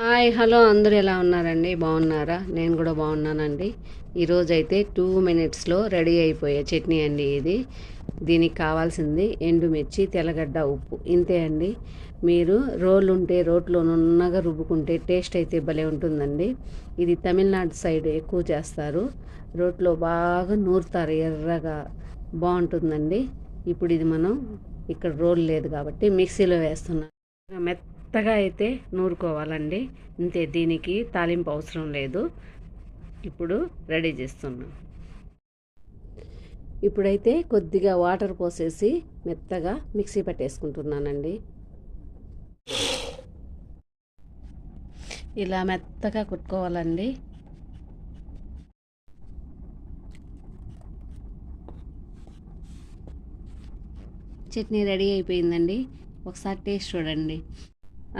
Hi hello అందరూ ఎలా ఉన్నారండి? బాగున్నారా? నేను కూడా బాగున్నానండి. ఈరోజైతే 2 మినిట్స్లో రెడీ అయిపోయే చట్నీ అండి ఇది. దీనికి కావాల్సింది ఎండుమిర్చి, తెల్లగడ్డ, ఉప్పు ఇంతే అండి. మీరు రోలు ఉంటే రోట్లో నున్నగా రుబ్బుకుంటే టేస్ట్ అయితే భలే ఉంటుందండి. ఇది తమిళనాడు సైడ్ ఎక్కువ చేస్తారు. రోట్లో బాగా నూరుతారు, ఎర్రగా బాగుంటుందండి. ఇప్పుడు ఇది మనం ఇక్కడ రోల్ లేదు కాబట్టి మిక్సీలో వేస్తున్నాం. మెత్తగా అయితే నూరుకోవాలండి. అంతే, దీనికి తాలింపు అవసరం లేదు. ఇప్పుడు రెడీ చేస్తున్నాం. ఇప్పుడైతే కొద్దిగా వాటర్ పోసేసి మెత్తగా మిక్సీ పట్టేసుకుంటున్నానండి. ఇలా మెత్తగా కుట్టుకోవాలండి. చట్నీ రెడీ అయిపోయిందండి. ఒకసారి టేస్ట్ చూడండి.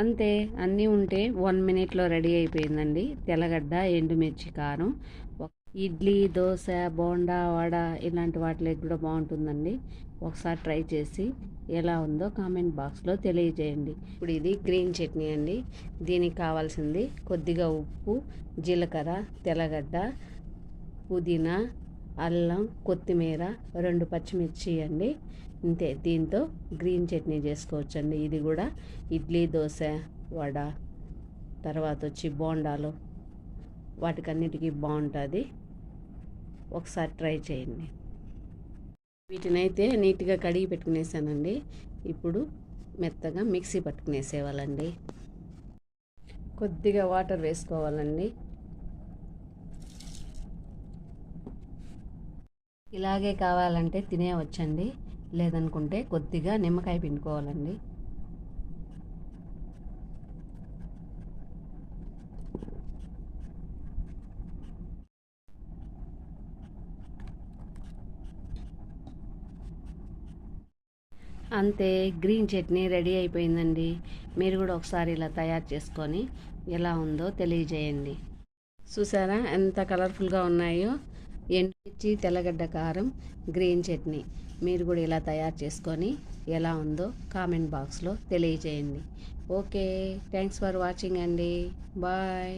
అంతే, అన్నీ ఉంటే 1 మినిట్లో రెడీ అయిపోయిందండి. తెల్లగడ్డ, ఎండుమిర్చి, కారం. ఇడ్లీ, దోశ, బోండా, వడ ఇలాంటి వాటిలోకి కూడా బాగుంటుందండి. ఒకసారి ట్రై చేసి ఎలా ఉందో కామెంట్ బాక్స్లో తెలియజేయండి. ఇప్పుడు ఇది గ్రీన్ చట్నీ అండి. దీనికి కావాల్సింది కొద్దిగా ఉప్పు, జీలకర్ర, తెల్లగడ్డ, పుదీనా, అల్లం, కొత్తిమీర, 2 పచ్చిమిర్చి అండి. ఇంతే, దీంతో గ్రీన్ చట్నీ చేసుకోవచ్చండి. ఇది కూడా ఇడ్లీ, దోశ, వడ, తర్వాత వచ్చి బోండాలు వాటికన్నిటికీ బాగుంటుంది. ఒకసారి ట్రై చేయండి. వీటినైతే నీట్గా కడిగి పెట్టుకునేసానండి. ఇప్పుడు మెత్తగా మిక్సీ పట్టుకునేసేవాళ్ళండి. కొద్దిగా వాటర్ వేసుకోవాలండి. ఇలాగే కావాలంటే తినేవచ్చండి, లేదనుకుంటే కొద్దిగా నిమ్మకాయ పిండుకోవాలండి. అంతే, గ్రీన్ చట్నీ రెడీ అయిపోయిందండి. మీరు కూడా ఒకసారి ఇలా తయారు చేసుకొని ఎలా ఉందో తెలియజేయండి. చూసారా ఎంత కలర్ఫుల్గా ఉన్నాయో? ఎండుమిర్చి, తెల్లగడ్డ, కారం, గ్రీన్ చట్నీ. మీరు కూడా ఇలా తయారు చేసుకొని ఎలా ఉందో కామెంట్ బాక్స్లో తెలియజేయండి. ఓకే, థ్యాంక్స్ ఫర్ వాచింగ్ అండి. బాయ్.